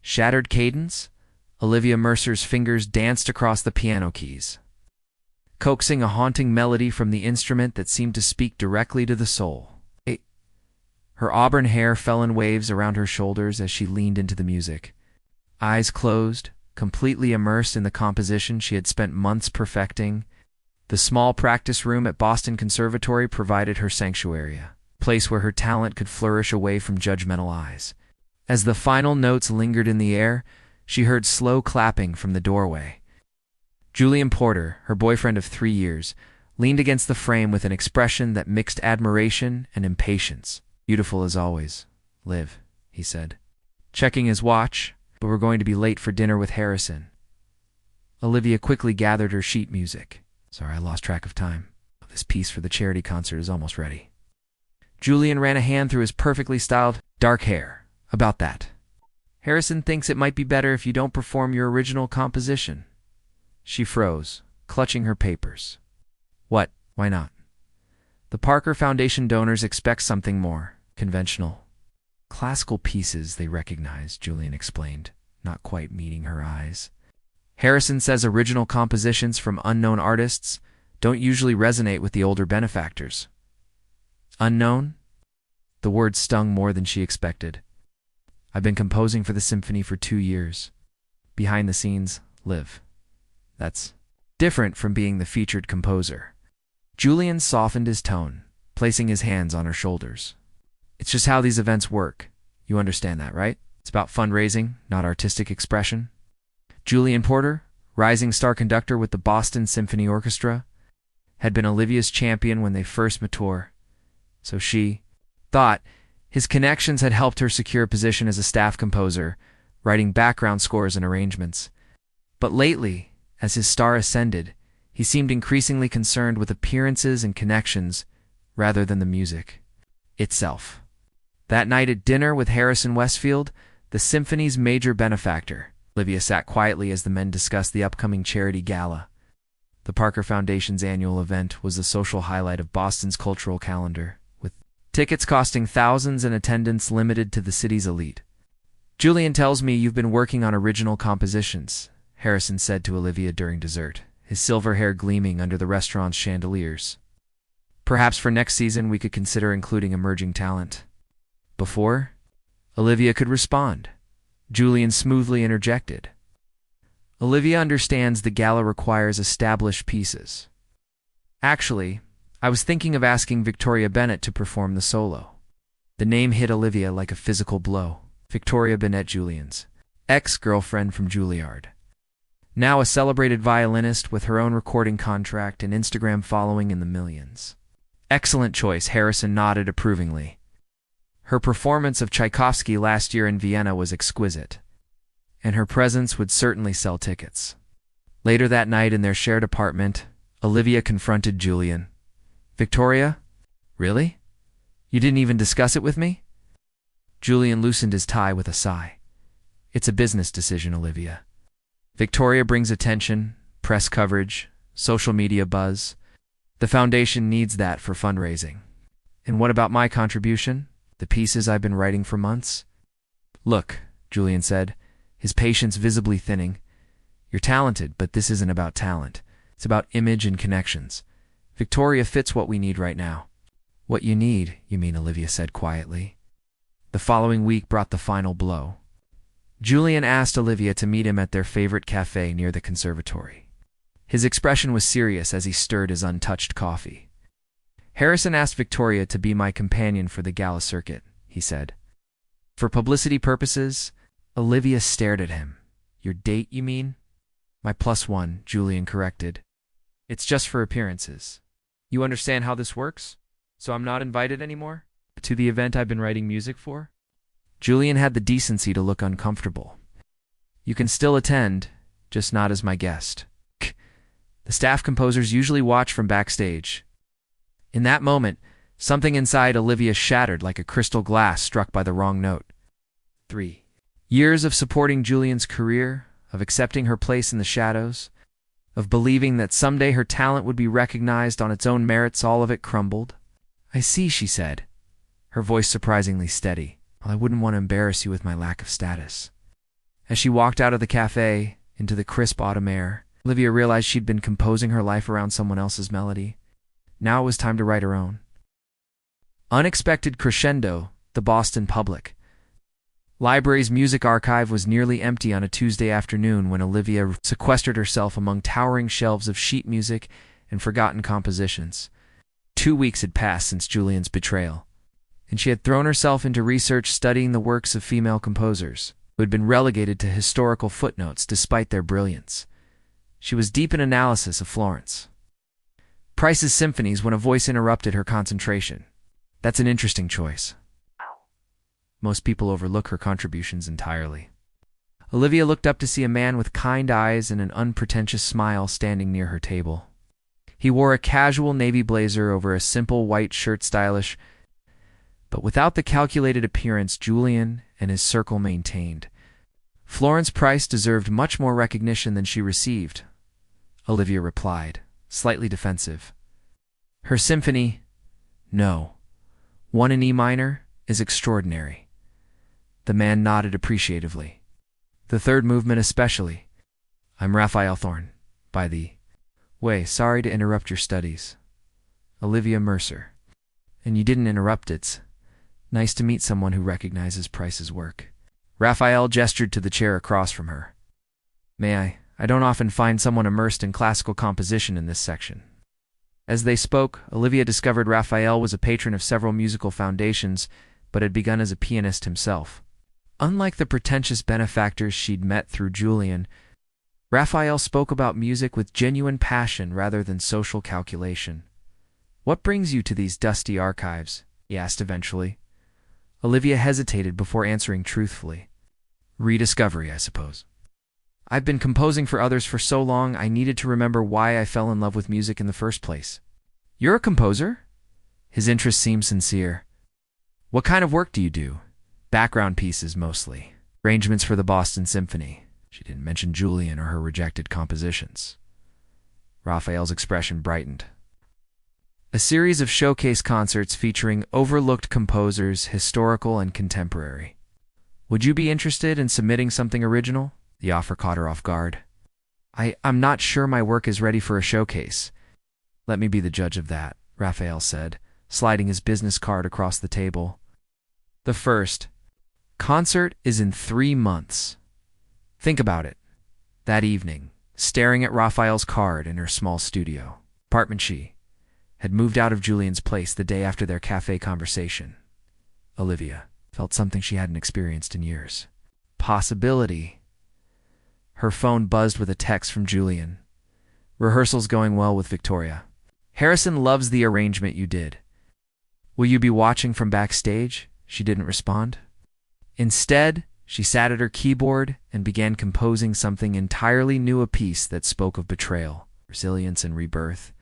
shattered cadence, Olivia Mercer's fingers danced across the piano keys, coaxing a haunting melody from the instrument that seemed to speak directly to the soul. Her auburn hair fell in waves around her shoulders as she leaned into the music. Eyes closed, completely immersed in the composition she had spent months perfecting, the small practice room at Boston Conservatory provided her sanctuary, a place where her talent could flourish away from judgmental eyes. As the final notes lingered in the air, she heard slow clapping from the doorway. Julian Porter, her boyfriend of 3 years, leaned against the frame with an expression that mixed admiration and impatience. "Beautiful as always, Liv," he said, checking his watch, "but we're going to be late for dinner with Harrison." Olivia quickly gathered her sheet music. "Sorry, I lost track of time. This piece for the charity concert is almost ready." Julian ran a hand through his perfectly styled dark hair. "About that. Harrison thinks it might be better if you don't perform your original composition." She froze, clutching her papers. "What? Why not?" "The Parker Foundation donors expect something more conventional. Classical pieces they recognize," Julian explained, not quite meeting her eyes. "Harrison says original compositions from unknown artists don't usually resonate with the older benefactors." "Unknown?" The word stung more than she expected. "I've been composing for the symphony for 2 years. Behind the scenes, Liv. That's different from being the featured composer." Julian softened his tone, placing his hands on her shoulders. "It's just how these events work. You understand that, right? It's about fundraising, not artistic expression." Julian Porter, rising star conductor with the Boston Symphony Orchestra, had been Olivia's champion when they first met, so she thought his connections had helped her secure a position as a staff composer, writing background scores and arrangements. But lately, as his star ascended, he seemed increasingly concerned with appearances and connections rather than the music itself. That night at dinner with Harrison Westfield, the symphony's major benefactor, Olivia sat quietly as the men discussed the upcoming charity gala. The Parker Foundation's annual event was the social highlight of Boston's cultural calendar, with tickets costing thousands and attendance limited to the city's elite. "Julian tells me you've been working on original compositions," Harrison said to Olivia during dessert, his silver hair gleaming under the restaurant's chandeliers. "Perhaps for next season we could consider including emerging talent." Before Olivia could respond, Julian smoothly interjected. "Olivia understands the gala requires established pieces. Actually, I was thinking of asking Victoria Bennett to perform the solo." The name hit Olivia like a physical blow. Victoria Bennett, Julian's ex-girlfriend from Juilliard. Now a celebrated violinist with her own recording contract and Instagram following in the millions. "Excellent choice," Harrison nodded approvingly. Her performance of Tchaikovsky last year in Vienna was exquisite, and her presence would certainly sell tickets. Later that night in their shared apartment, Olivia confronted Julian. "Victoria? Really? You didn't even discuss it with me?" Julian loosened his tie with a sigh. "It's a business decision, Olivia. Victoria brings attention, press coverage, social media buzz. The foundation needs that for fundraising. And what about my contribution? The pieces I've been writing for months?" "Look," Julian said, his patience visibly thinning. "You're talented, but this isn't about talent. It's about image and connections. Victoria fits what we need right now." "What you need, you mean," Olivia said quietly. The following week brought the final blow. Julian asked Olivia to meet him at their favorite cafe near the conservatory. His expression was serious as he stirred his untouched coffee. "Harrison asked Victoria to be my companion for the gala circuit," he said. "For publicity purposes?" Olivia stared at him. "Your date, you mean?" "My +1, Julian corrected. "It's just for appearances. You understand how this works? So I'm not invited anymore? To the event I've been writing music for?" Julian had the decency to look uncomfortable. "You can still attend, just not as my guest. The staff composers usually watch from backstage." In that moment, something inside Olivia shattered like a crystal glass struck by the wrong note. 3 years of supporting Julian's career, of accepting her place in the shadows, of believing that someday her talent would be recognized on its own merits, all of it crumbled. "I see," she said, her voice surprisingly steady. "Well, I wouldn't want to embarrass you with my lack of status." As she walked out of the cafe into the crisp autumn air, Olivia realized she'd been composing her life around someone else's melody. Now it was time to write her own. Unexpected crescendo, the Boston Public Library's music archive was nearly empty on a Tuesday afternoon when Olivia sequestered herself among towering shelves of sheet music and forgotten compositions. 2 weeks had passed since Julian's betrayal, and she had thrown herself into research studying the works of female composers who had been relegated to historical footnotes despite their brilliance. She was deep in analysis of Florence Price's symphonies when a voice interrupted her concentration. That's an interesting choice. Most people overlook her contributions entirely. Olivia looked up to see a man with kind eyes and an unpretentious smile standing near her table. He wore a casual navy blazer over a simple white shirt, stylish, but without the calculated appearance Julian and his circle maintained. Florence Price deserved much more recognition than she received, Olivia replied, slightly defensive. Her symphony, no, one in E minor, is extraordinary. The man nodded appreciatively. The third movement especially. I'm Raphael Thorne, by the way, sorry to interrupt your studies. Olivia Mercer. And you didn't interrupt, it's nice to meet someone who recognizes Price's work. Raphael gestured to the chair across from her. May I don't often find someone immersed in classical composition in this section. As they spoke, Olivia discovered Raphael was a patron of several musical foundations, but had begun as a pianist himself. Unlike the pretentious benefactors she'd met through Julian, Raphael spoke about music with genuine passion rather than social calculation. What brings you to these dusty archives? He asked eventually. Olivia hesitated before answering truthfully. Rediscovery, I suppose. I've been composing for others for so long I needed to remember why I fell in love with music in the first place. You're a composer? His interest seemed sincere. What kind of work do you do? Background pieces, mostly. Arrangements for the Boston Symphony. She didn't mention Julian or her rejected compositions. Raphael's expression brightened. A series of showcase concerts featuring overlooked composers, historical and contemporary. Would you be interested in submitting something original? The offer caught her off guard. I'm not sure my work is ready for a showcase. Let me be the judge of that, Raphael said, sliding his business card across the table. The first concert is in 3 months. Think about it. That evening, staring at Raphael's card in her small studio, apartment, she had moved out of Julian's place the day after their cafe conversation. Olivia felt something she hadn't experienced in years. Possibility. Her phone buzzed with a text from Julian. Rehearsal's going well with Victoria. Harrison loves the arrangement you did. Will you be watching from backstage? She didn't respond. Instead, she sat at her keyboard and began composing something entirely new, a piece that spoke of betrayal, resilience, and rebirth.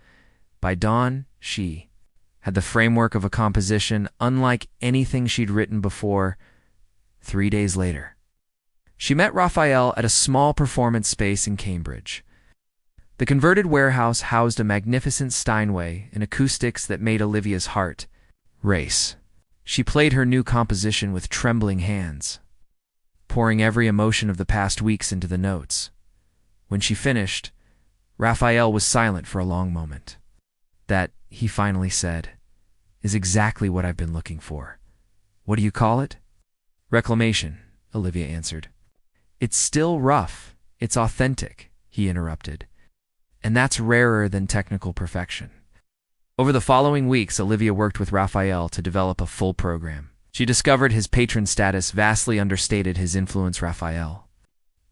By dawn, she had the framework of a composition unlike anything she'd written before. 3 days later, she met Raphael at a small performance space in Cambridge. The converted warehouse housed a magnificent Steinway and acoustics that made Olivia's heart race. She played her new composition with trembling hands, pouring every emotion of the past weeks into the notes. When she finished, Raphael was silent for a long moment. That, he finally said, is exactly what I've been looking for. What do you call it? Reclamation, Olivia answered. It's still rough. It's authentic, he interrupted. And that's rarer than technical perfection. Over the following weeks, Olivia worked with Raphael to develop a full program. She discovered his patron status vastly understated his influence. Raphael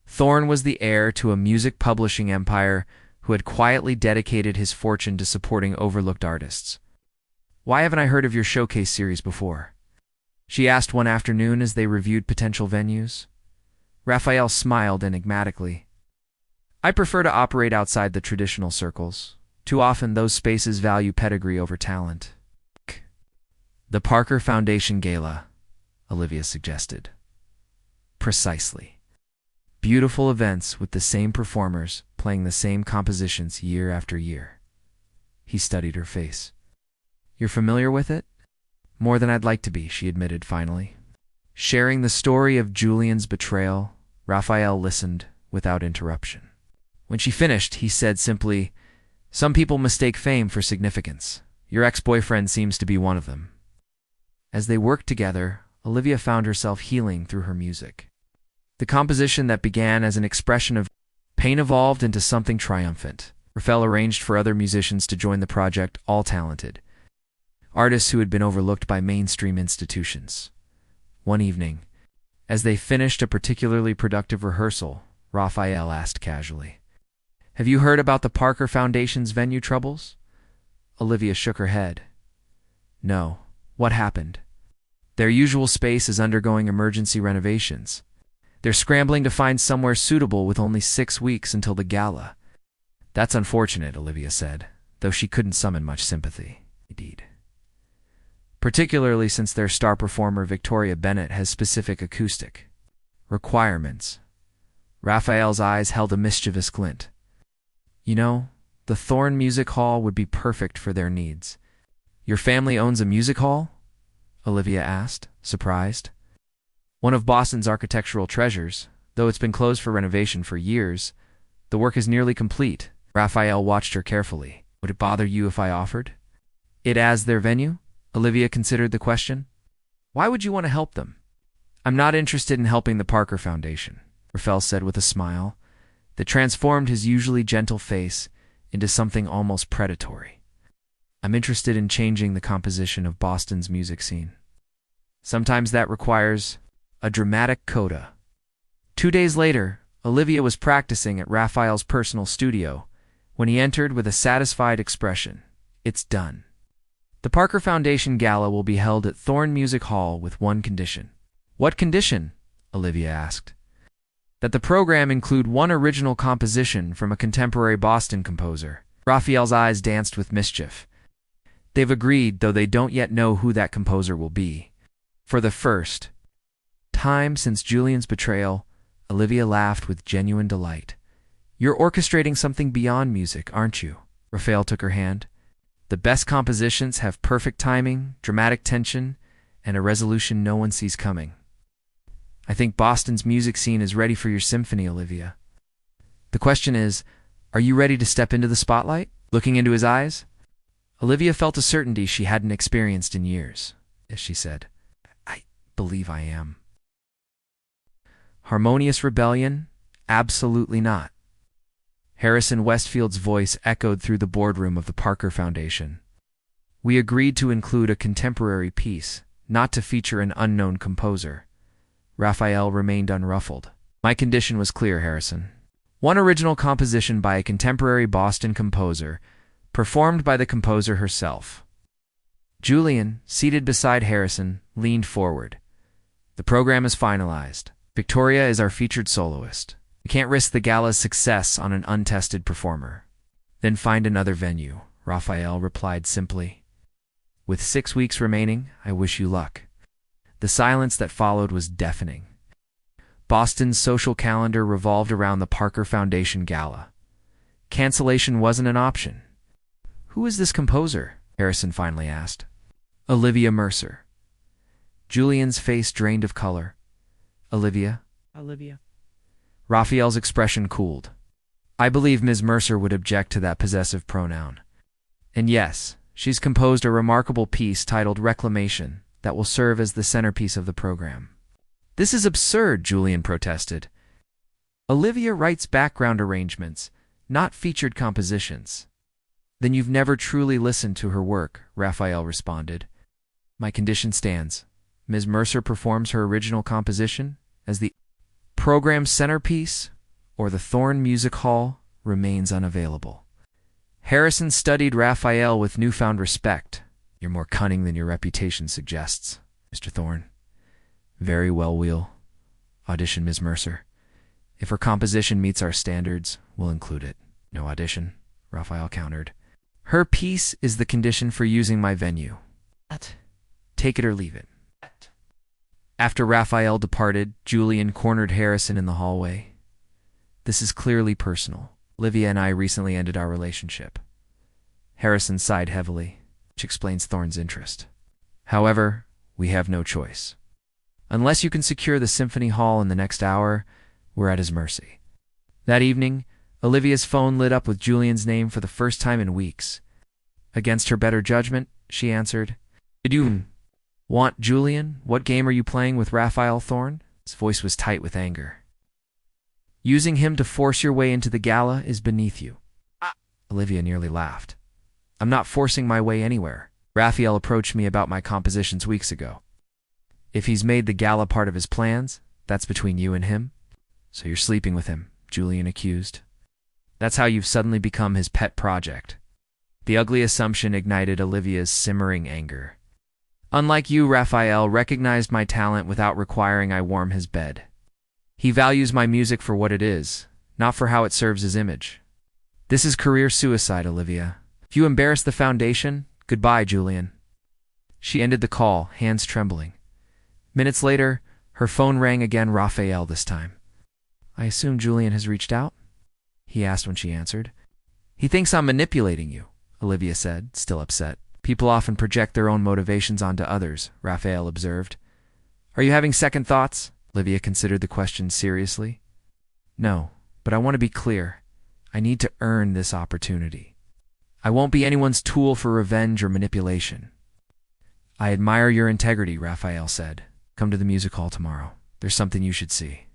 Thorne was the heir to a music publishing empire who had quietly dedicated his fortune to supporting overlooked artists. Why haven't I heard of your showcase series before? She asked one afternoon as they reviewed potential venues. Raphael smiled enigmatically. I prefer to operate outside the traditional circles. Too often those spaces value pedigree over talent. The Parker Foundation Gala, Olivia suggested. Precisely. Beautiful events with the same performers playing the same compositions year after year. He studied her face. You're familiar with it? More than I'd like to be, she admitted finally. Sharing the story of Julian's betrayal, Raphael listened without interruption. When she finished, he said simply, "Some people mistake fame for significance. Your ex-boyfriend seems to be one of them." As they worked together, Olivia found herself healing through her music. The composition that began as an expression of pain evolved into something triumphant. Raphael arranged for other musicians to join the project, all talented, artists who had been overlooked by mainstream institutions. One evening, as they finished a particularly productive rehearsal, Raphael asked casually, "Have you heard about the Parker Foundation's venue troubles?" Olivia shook her head. "No. What happened?" "Their usual space is undergoing emergency renovations. They're scrambling to find somewhere suitable with only 6 weeks until the gala." "That's unfortunate," Olivia said, though she couldn't summon much sympathy. Indeed. Particularly since their star performer Victoria Bennett has specific acoustic requirements. Raphael's eyes held a mischievous glint. "You know, the Thorn Music Hall would be perfect for their needs." "Your family owns a music hall?" Olivia asked, surprised. "One of Boston's architectural treasures, though it's been closed for renovation for years. The work is nearly complete." Raphael watched her carefully. "Would it bother you if I offered it as their venue?" Olivia considered the question. "Why would you want to help them?" "I'm not interested in helping the Parker Foundation," Raphael said with a smile that transformed his usually gentle face into something almost predatory. "I'm interested in changing the composition of Boston's music scene. Sometimes that requires a dramatic coda." 2 days later, Olivia was practicing at Raphael's personal studio when he entered with a satisfied expression. "It's done. The Parker Foundation Gala will be held at Thorn Music Hall with one condition." "What condition?" Olivia asked. "That the program include one original composition from a contemporary Boston composer." Raphael's eyes danced with mischief. "They've agreed, though they don't yet know who that composer will be." For the first time since Julian's betrayal, Olivia laughed with genuine delight. "You're orchestrating something beyond music, aren't you?" Raphael took her hand. "The best compositions have perfect timing, dramatic tension, and a resolution no one sees coming. I think Boston's music scene is ready for your symphony, Olivia. The question is, are you ready to step into the spotlight?" Looking into his eyes, Olivia felt a certainty she hadn't experienced in years, as she said, "I believe I am." Harmonious rebellion? Absolutely not. Harrison Westfield's voice echoed through the boardroom of the Parker Foundation. "We agreed to include a contemporary piece, not to feature an unknown composer." Raphael remained unruffled. "My condition was clear, Harrison. One original composition by a contemporary Boston composer, performed by the composer herself." Julian, seated beside Harrison, leaned forward. "The program is finalized. Victoria is our featured soloist. We can't risk the gala's success on an untested performer." "Then find another venue," Raphael replied simply. "With 6 weeks remaining, I wish you luck." The silence that followed was deafening. Boston's social calendar revolved around the Parker Foundation Gala. Cancellation wasn't an option. "Who is this composer?" Harrison finally asked. "Olivia Mercer." Julian's face drained of color. "Olivia?" Raphael's expression cooled. "I believe Ms. Mercer would object to that possessive pronoun. And yes, she's composed a remarkable piece titled Reclamation that will serve as the centerpiece of the program." "This is absurd," Julian protested. "Olivia writes background arrangements, not featured compositions." "Then you've never truly listened to her work," Raphael responded. "My condition stands. Ms. Mercer performs her original composition as the program's centerpiece, or the Thorn Music Hall remains unavailable." Harrison studied Raphael with newfound respect. "You're more cunning than your reputation suggests, Mr. Thorn." "Very well, we'll audition Ms. Mercer. If her composition meets our standards, we'll include it." "No audition," Raphael countered. "Her piece is the condition for using my venue. Take it or leave it." After Raphael departed, Julian cornered Harrison in the hallway. "This is clearly personal. Olivia and I recently ended our relationship." Harrison sighed heavily, which explains Thorn's interest. "However, we have no choice. Unless you can secure the Symphony Hall in the next hour, were at his mercy. That evening, Olivia's phone lit up with Julian's name for the first time in weeks. Against her better judgment, she answered. "Did you want Julian? What game are you playing with Raphael Thorne?" His voice was tight with anger. "Using him to force your way into the gala is beneath you." Olivia nearly laughed. "I'm not forcing my way anywhere. Raphael approached me about my compositions weeks ago. If he's made the gala part of his plans, that's between you and him." "So you're sleeping with him," Julian accused. "That's how you've suddenly become his pet project." The ugly assumption ignited Olivia's simmering anger. "Unlike you, Raphael recognized my talent without requiring I warm his bed. He values my music for what it is, not for how it serves his image. This is career suicide, Olivia. If you embarrass the foundation, goodbye, Julian." She ended the call, hands trembling. Minutes later, her phone rang again, Raphael this time. "I assume Julian has reached out?" he asked when she answered. "He thinks I'm manipulating you," Olivia said, still upset. "People often project their own motivations onto others," Raphael observed. "Are you having second thoughts?" Olivia considered the question seriously. "No, but I want to be clear. I need to earn this opportunity. I won't be anyone's tool for revenge or manipulation." "I admire your integrity," Raphael said. "Come to the music hall tomorrow. There's something you should see."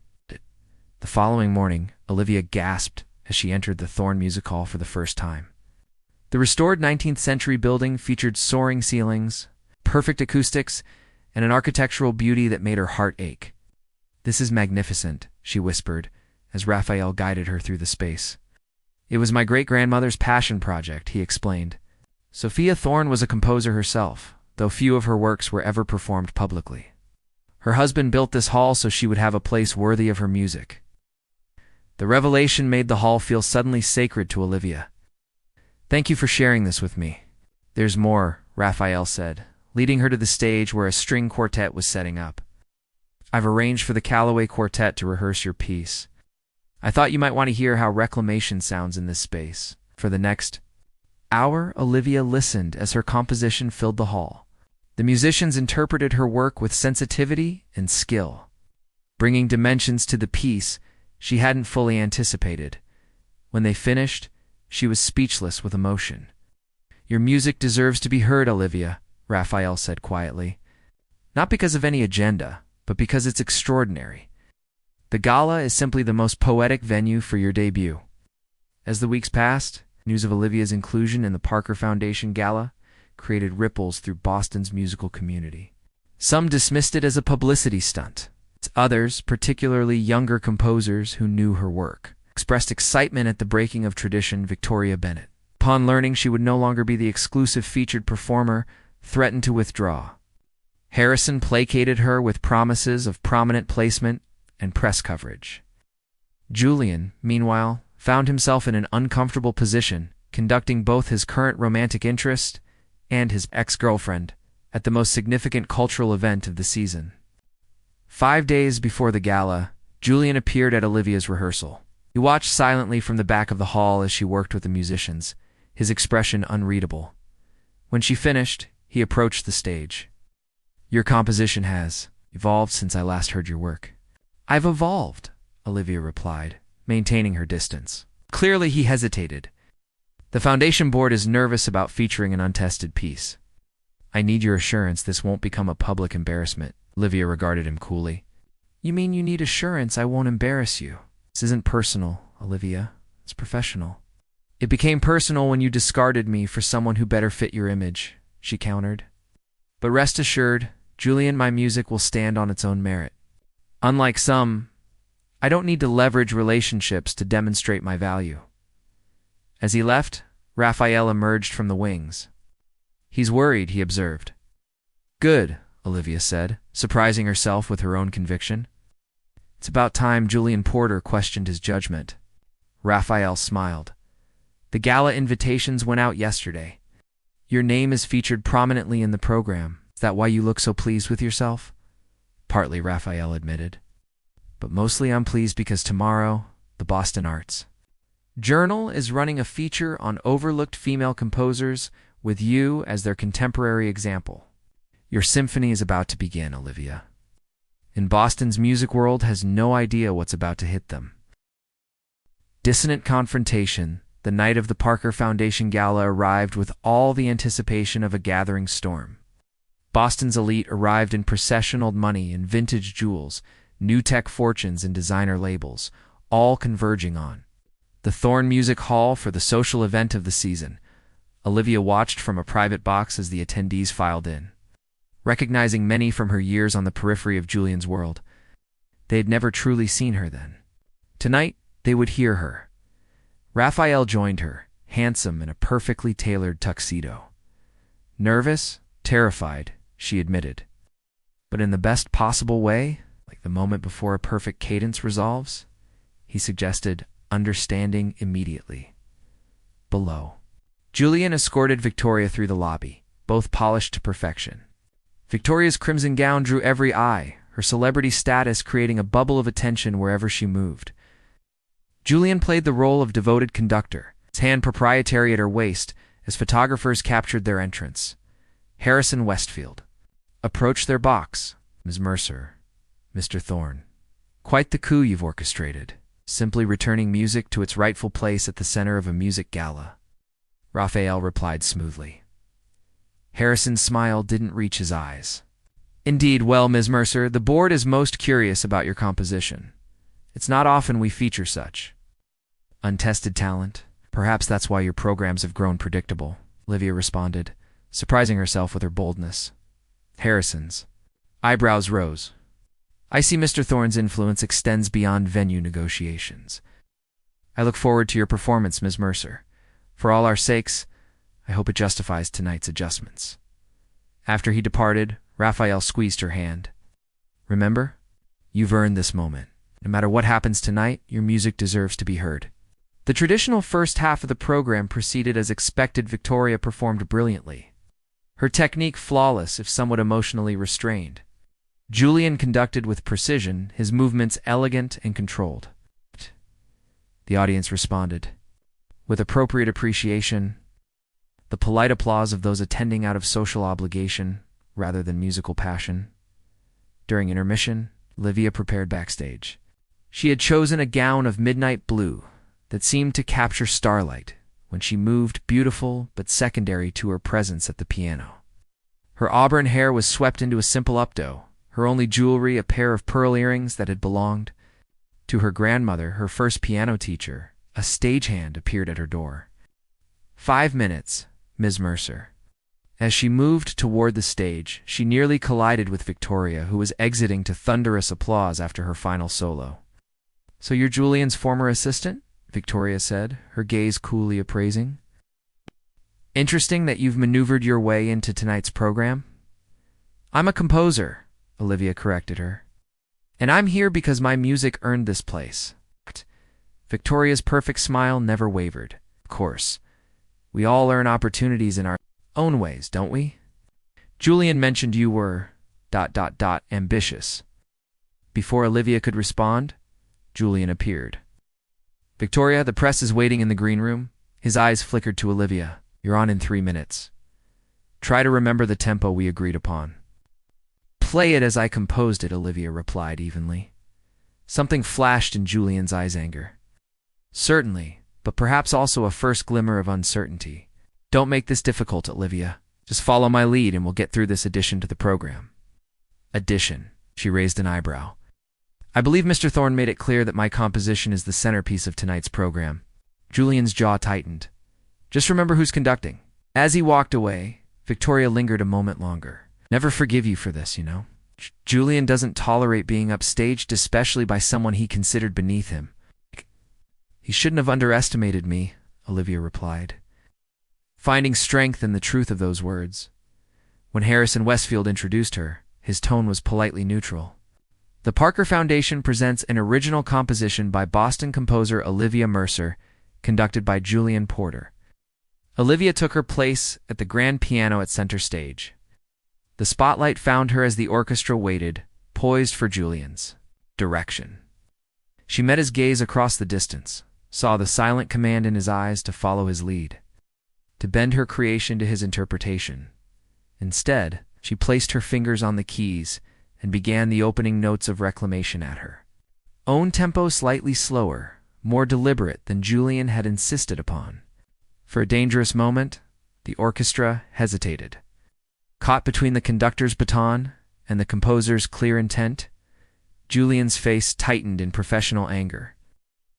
The following morning, Olivia gasped as she entered the Thorne Music Hall for the first time. The restored 19th century building featured soaring ceilings, perfect acoustics, and an architectural beauty that made her heart ache. "This is magnificent," she whispered, as Raphael guided her through the space. "It was my great-grandmother's passion project," he explained. Sophia Thorne was a composer herself, though few of her works were ever performed publicly. Her husband built this hall so she would have a place worthy of her music. The revelation made the hall feel suddenly sacred to Olivia. "Thank you for sharing this with me." "There's more," Raphael said, leading her to the stage where a string quartet was setting up. "I've arranged for the Callaway Quartet to rehearse your piece. I thought you might want to hear how reclamation sounds in this space." For the next hour, Olivia listened as her composition filled the hall. The musicians interpreted her work with sensitivity and skill, bringing dimensions to the piece she hadn't fully anticipated. When they finished, she was speechless with emotion. "Your music deserves to be heard, Olivia," Raphael said quietly. "Not because of any agenda, but because it's extraordinary. The gala is simply the most poetic venue for your debut." As the weeks passed, news of Olivia's inclusion in the Parker Foundation Gala created ripples through Boston's musical community. Some dismissed it as a publicity stunt. Others, particularly younger composers who knew her work, expressed excitement at the breaking of tradition. Victoria Bennett, upon learning she would no longer be the exclusive featured performer, threatened to withdraw. Harrison placated her with promises of prominent placement and press coverage. Julian, meanwhile, found himself in an uncomfortable position, conducting both his current romantic interest and his ex-girlfriend at the most significant cultural event of the season. 5 days before the gala, Julian appeared at Olivia's rehearsal. He watched silently from the back of the hall as she worked with the musicians, his expression unreadable. When she finished, he approached the stage. "Your composition has evolved since I last heard your work." "I've evolved," Olivia replied, maintaining her distance. Clearly he hesitated. "The foundation board is nervous about featuring an untested piece. I need your assurance this won't become a public embarrassment." Olivia regarded him coolly. "You mean you need assurance I won't embarrass you?" "This isn't personal, Olivia. It's professional." "It became personal when you discarded me for someone who better fit your image," she countered. "But rest assured, Julian, my music will stand on its own merit. Unlike some, I don't need to leverage relationships to demonstrate my value." As he left, Raphael emerged from the wings. "He's worried," he observed. "Good," Olivia said, surprising herself with her own conviction. "It's about time Julian Porter questioned his judgment." Raphael smiled. "The gala invitations went out yesterday. Your name is featured prominently in the program. Is that why you look so pleased with yourself?" "Partly," Raphael admitted. "But mostly I'm pleased because tomorrow, the Boston Arts Journal is running a feature on overlooked female composers with you as their contemporary example. Your symphony is about to begin, Olivia. in Boston's music world has no idea what's about to hit them. Dissonant confrontation, the night of the Parker Foundation Gala arrived with all the anticipation of a gathering storm. Boston's elite arrived in processional money and vintage jewels, new tech fortunes and designer labels, all converging on the Thorne Music Hall for the social event of the season. Olivia watched from a private box as the attendees filed in. Recognizing many from her years on the periphery of Julian's world, they had never truly seen her then. Tonight, they would hear her. Raphael joined her, handsome in a perfectly tailored tuxedo. Nervous, terrified, she admitted. But in the best possible way, like the moment before a perfect cadence resolves, he suggested, understanding immediately. Below. Julian escorted Victoria through the lobby, both polished to perfection. Victoria's crimson gown drew every eye, her celebrity status creating a bubble of attention wherever she moved. Julian played the role of devoted conductor, his hand proprietary at her waist as photographers captured their entrance. Harrison Westfield approached their box. Ms. Mercer, Mr. Thorne. Quite the coup you've orchestrated, simply returning music to its rightful place at the center of a music gala. Raphael replied smoothly. Harrison's smile didn't reach his eyes. Indeed, well, Ms. Mercer, the board is most curious about your composition. It's not often we feature such untested talent. Perhaps that's why your programs have grown predictable, Olivia responded, surprising herself with her boldness. Harrison's eyebrows rose. I see Mr. Thorne's influence extends beyond venue negotiations. I look forward to your performance, Ms. Mercer. For all our sakes, I hope it justifies tonight's adjustments. After he departed, Raphael squeezed her hand. Remember, you've earned this moment. No matter what happens tonight, your music deserves to be heard. The traditional first half of the program proceeded as expected. Victoria performed brilliantly, her technique flawless if somewhat emotionally restrained. Julian conducted with precision, his movements elegant and controlled. The audience responded with appropriate appreciation, the polite applause of those attending out of social obligation rather than musical passion. During intermission, Olivia prepared backstage. She had chosen a gown of midnight blue that seemed to capture starlight when she moved, beautiful but secondary to her presence at the piano. Her auburn hair was swept into a simple updo, her only jewelry a pair of pearl earrings that had belonged to her grandmother, her first piano teacher. A stagehand appeared at her door. 5 minutes, Ms. Mercer. As she moved toward the stage, she nearly collided with Victoria, who was exiting to thunderous applause after her final solo. So you're Julian's former assistant? Victoria said, her gaze coolly appraising. Interesting that you've maneuvered your way into tonight's program. I'm a composer, Olivia corrected her. And I'm here because my music earned this place. Victoria's perfect smile never wavered. Of course, we all earn opportunities in our own ways, don't we? Julian mentioned you were ... ambitious. Before Olivia could respond, Julian appeared. Victoria, the press is waiting in the green room. His eyes flickered to Olivia. You're on in 3 minutes. Try to remember the tempo we agreed upon. Play it as I composed it, Olivia replied evenly. Something flashed in Julian's eyes, anger. Certainly, but perhaps also a first glimmer of uncertainty. Don't make this difficult, Olivia. Just follow my lead and we'll get through this addition to the program. Addition. She raised an eyebrow. I believe Mr. Thorne made it clear that my composition is the centerpiece of tonight's program. Julian's jaw tightened. Just remember who's conducting. As he walked away, Victoria lingered a moment longer. Never forgive you for this, you know. Julian doesn't tolerate being upstaged, especially by someone he considered beneath him. He shouldn't have underestimated me, Olivia replied, finding strength in the truth of those words. When Harrison Westfield introduced her, his tone was politely neutral. The Parker Foundation presents an original composition by Boston composer Olivia Mercer, conducted by Julian Porter. Olivia took her place at the grand piano at center stage. The spotlight found her as the orchestra waited, poised for Julian's direction. She met his gaze across the distance, saw the silent command in his eyes to follow his lead, to bend her creation to his interpretation. Instead, she placed her fingers on the keys and began the opening notes of reclamation at her own tempo, slightly slower, more deliberate than Julian had insisted upon. For a dangerous moment, the orchestra hesitated. Caught between the conductor's baton and the composer's clear intent, Julian's face tightened in professional anger.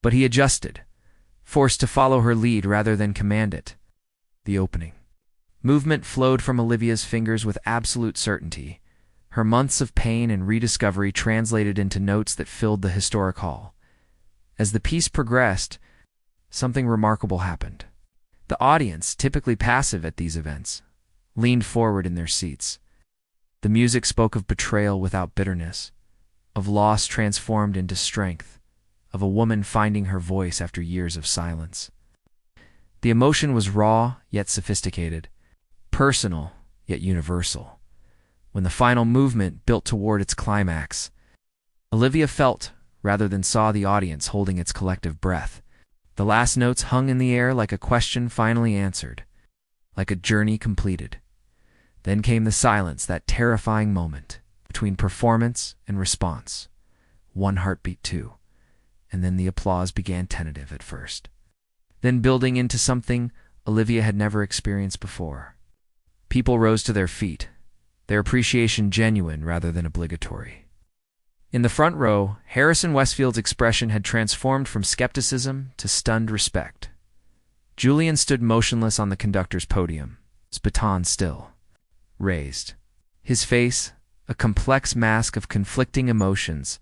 But he adjusted, forced to follow her lead rather than command it. The opening movement flowed from Olivia's fingers with absolute certainty. Her months of pain and rediscovery translated into notes that filled the historic hall. As the piece progressed, something remarkable happened. The audience, typically passive at these events, leaned forward in their seats. The music spoke of betrayal without bitterness, of loss transformed into strength, of a woman finding her voice after years of silence. The emotion was raw yet sophisticated, personal yet universal. When the final movement built toward its climax, Olivia felt, rather than saw, the audience holding its collective breath. The last notes hung in the air like a question finally answered, like a journey completed. Then came the silence, that terrifying moment between performance and response. One heartbeat, two, and then the applause began, tentative at first, then building into something Olivia had never experienced before. People rose to their feet, their appreciation genuine rather than obligatory. In the front row, Harrison Westfield's expression had transformed from skepticism to stunned respect. Julian stood motionless on the conductor's podium, his baton still raised. His face, a complex mask of conflicting emotions,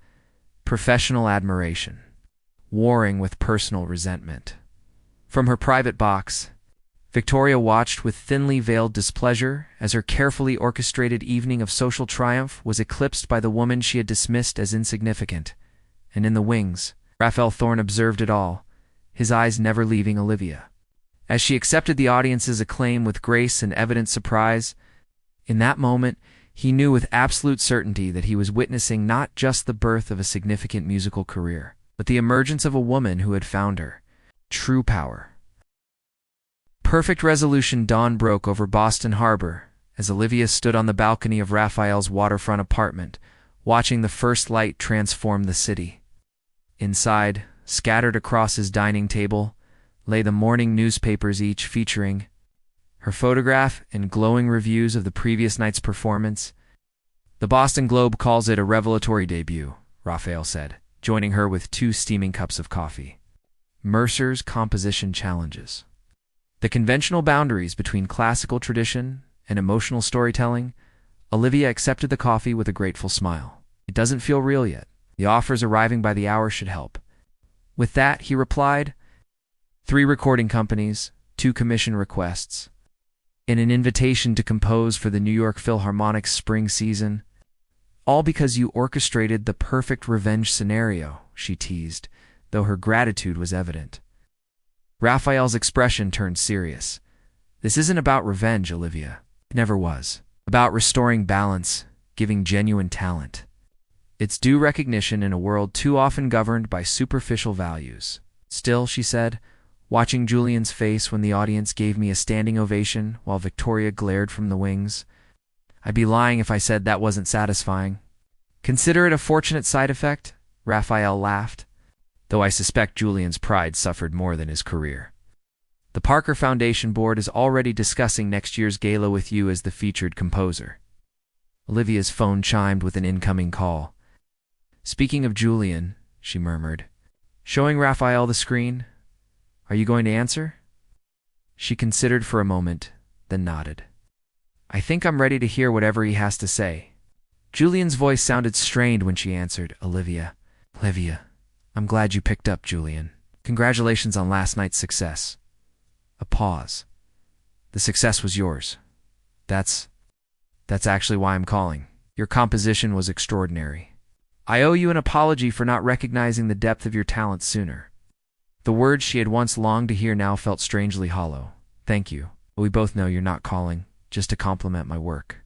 professional admiration, warring with personal resentment. From her private box, Victoria watched with thinly veiled displeasure as her carefully orchestrated evening of social triumph was eclipsed by the woman she had dismissed as insignificant. And in the wings, Raphael Thorne observed it all, his eyes never leaving Olivia. As she accepted the audience's acclaim with grace and evident surprise, in that moment, he knew with absolute certainty that he was witnessing not just the birth of a significant musical career, but the emergence of a woman who had found her true power. Perfect resolution. Dawn broke over Boston Harbor as Olivia stood on the balcony of Raphael's waterfront apartment, watching the first light transform the city. Inside, scattered across his dining table, lay the morning newspapers, each featuring her photograph and glowing reviews of the previous night's performance. "The Boston Globe calls it a revelatory debut," Raphael said, joining her with 2 steaming cups of coffee. Mercer's composition challenges the conventional boundaries between classical tradition and emotional storytelling. Olivia accepted the coffee with a grateful smile. "It doesn't feel real yet. The offers arriving by the hour should help." With that, he replied, 3 recording companies, 2 commission requests, and an invitation to compose for the New York Philharmonic's spring season. "All because you orchestrated the perfect revenge scenario," she teased, though her gratitude was evident. Raphael's expression turned serious. "This isn't about revenge, Olivia. It never was. About restoring balance, giving genuine talent. It's due recognition in a world too often governed by superficial values." "Still," she said, watching Julian's face when the audience gave me a standing ovation while Victoria glared from the wings, "I'd be lying if I said that wasn't satisfying." "Consider it a fortunate side effect," Raphael laughed, though I suspect Julian's pride suffered more than his career. "The Parker Foundation Board is already discussing next year's gala with you as the featured composer." Olivia's phone chimed with an incoming call. "Speaking of Julian," she murmured, showing Raphael the screen, "are you going to answer?" She considered for a moment, then nodded. "I think I'm ready to hear whatever he has to say." Julian's voice sounded strained when she answered, Olivia, I'm glad you picked up, Julian. Congratulations on last night's success." A pause. "The success was yours. That's actually why I'm calling. Your composition was extraordinary. I owe you an apology for not recognizing the depth of your talent sooner." The words she had once longed to hear now felt strangely hollow. "Thank you, but we both know you're not calling just to compliment my work."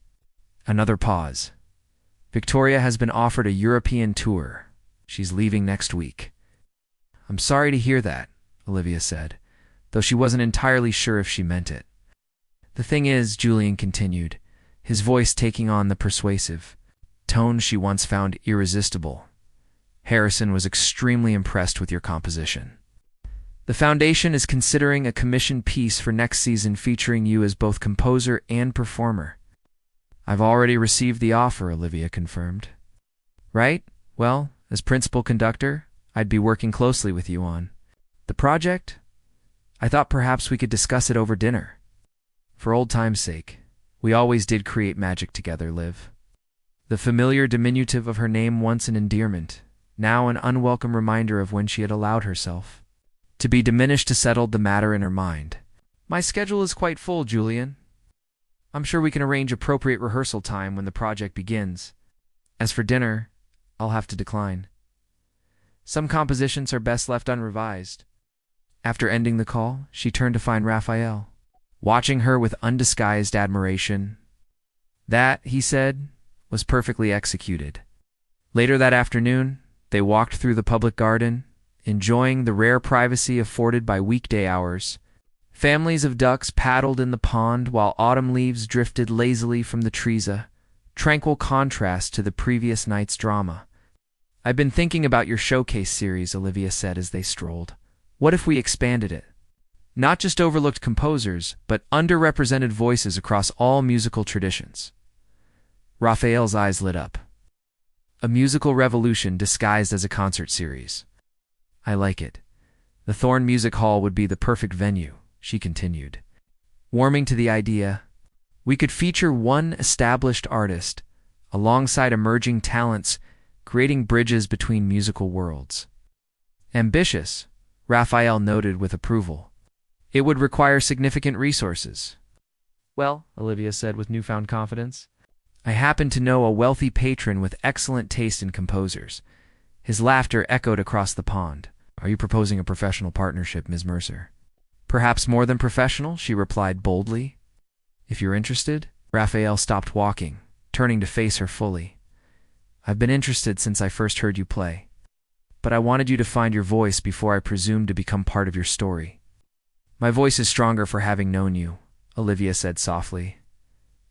Another pause. "Victoria has been offered a European tour. She's leaving next week." "I'm sorry to hear that," Olivia said, though she wasn't entirely sure if she meant it. "The thing is," Julian continued, his voice taking on the persuasive tone she once found irresistible. Harrison was extremely impressed with your composition. The foundation is considering a commissioned piece for next season featuring you as both composer and performer. I've already received the offer, Olivia confirmed. Right? Well, as principal conductor, I'd be working closely with you on the project. I thought perhaps we could discuss it over dinner. For old time's sake, we always did create magic together, Liv. The familiar diminutive of her name once an endearment, now an unwelcome reminder of when she had allowed herself to be diminished to settle the matter in her mind. My schedule is quite full, Julian. I'm sure we can arrange appropriate rehearsal time when the project begins. As for dinner, I'll have to decline. Some compositions are best left unrevised. After ending the call, she turned to find Raphael, watching her with undisguised admiration. That, he said, was perfectly executed. Later that afternoon, they walked through the public garden, enjoying the rare privacy afforded by weekday hours. Families of ducks paddled in the pond while autumn leaves drifted lazily from the trees, a tranquil contrast to the previous night's drama. I've been thinking about your showcase series, Olivia said as they strolled. What if we expanded it? Not just overlooked composers, but underrepresented voices across all musical traditions. Raphael's eyes lit up. A musical revolution disguised as a concert series. I like it. The Thorn Music Hall would be the perfect venue, she continued. Warming to the idea, we could feature one established artist alongside emerging talents, creating bridges between musical worlds. Ambitious, Raphael noted with approval. It would require significant resources. Well, Olivia said with newfound confidence, I happen to know a wealthy patron with excellent taste in composers. His laughter echoed across the pond. Are you proposing a professional partnership, Ms. Mercer? Perhaps more than professional, she replied boldly. If you're interested. Raphael stopped walking, turning to face her fully. I've been interested since I first heard you play. But I wanted you to find your voice before I presumed to become part of your story. My voice is stronger for having known you, Olivia said softly.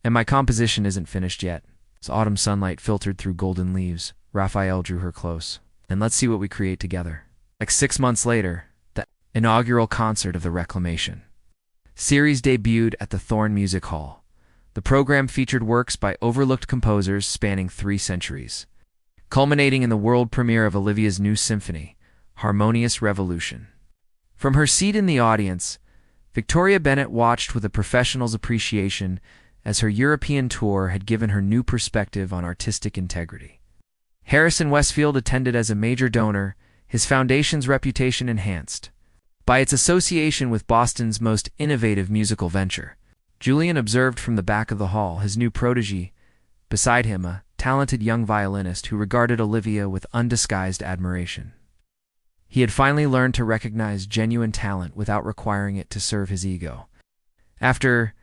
And my composition isn't finished yet. As autumn sunlight filtered through golden leaves, Raphael drew her close. And let's see what we create together. Like 6 months later, the inaugural concert of the Reclamation series debuted at the Thorn Music Hall. The program featured works by overlooked composers spanning 3 centuries, culminating in the world premiere of Olivia's new symphony, Harmonious Revolution. From her seat in the audience, Victoria Bennett watched with a professional's appreciation as her European tour had given her new perspective on artistic integrity. Harrison Westfield attended as a major donor, his foundation's reputation enhanced by its association with Boston's most innovative musical venture. Julian observed from the back of the hall his new protégé, beside him a talented young violinist who regarded Olivia with undisguised admiration. He had finally learned to recognize genuine talent without requiring it to serve his ego. After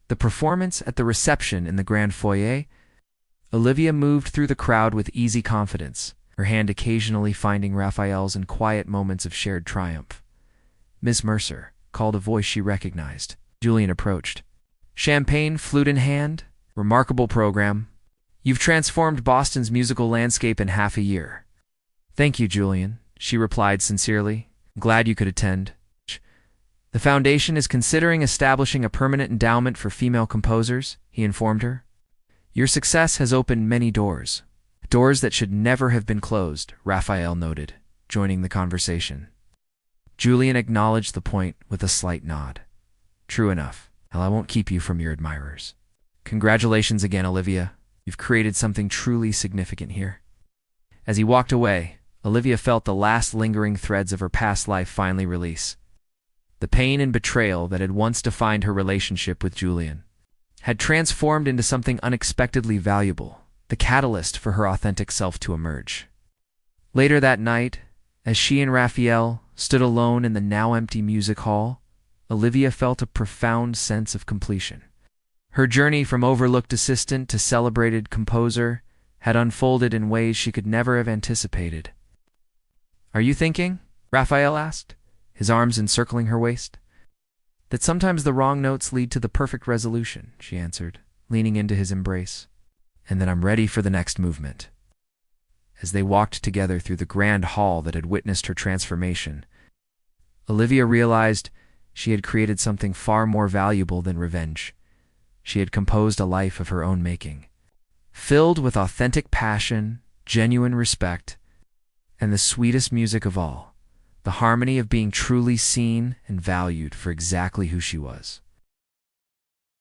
the performance at the reception in the grand foyer, Olivia moved through the crowd with easy confidence, her hand occasionally finding Raphael's in quiet moments of shared triumph. Miss Mercer, called a voice she recognized. Julian approached. Champagne, flute in hand, remarkable program. You've transformed Boston's musical landscape in half a year. Thank you, Julian, she replied sincerely. Glad you could attend. The foundation is considering establishing a permanent endowment for female composers, he informed her. Your success has opened many doors. Doors that should never have been closed, Raphael noted, joining the conversation. Julian acknowledged the point with a slight nod. True enough. Well, I won't keep you from your admirers. Congratulations again, Olivia. You've created something truly significant here. As he walked away, Olivia felt the last lingering threads of her past life finally release. The pain and betrayal that had once defined her relationship with Julian had transformed into something unexpectedly valuable, the catalyst for her authentic self to emerge. Later that night, as she and Raphael stood alone in the now-empty music hall, Olivia felt a profound sense of completion. Her journey from overlooked assistant to celebrated composer had unfolded in ways she could never have anticipated. Are you thinking? Raphael asked, his arms encircling her waist. That sometimes the wrong notes lead to the perfect resolution, she answered, leaning into his embrace. and then I'm ready for the next movement." As they walked together through the grand hall that had witnessed her transformation, Olivia realized she had created something far more valuable than revenge. She had composed a life of her own making, filled with authentic passion, genuine respect, and the sweetest music of all, the harmony of being truly seen and valued for exactly who she was.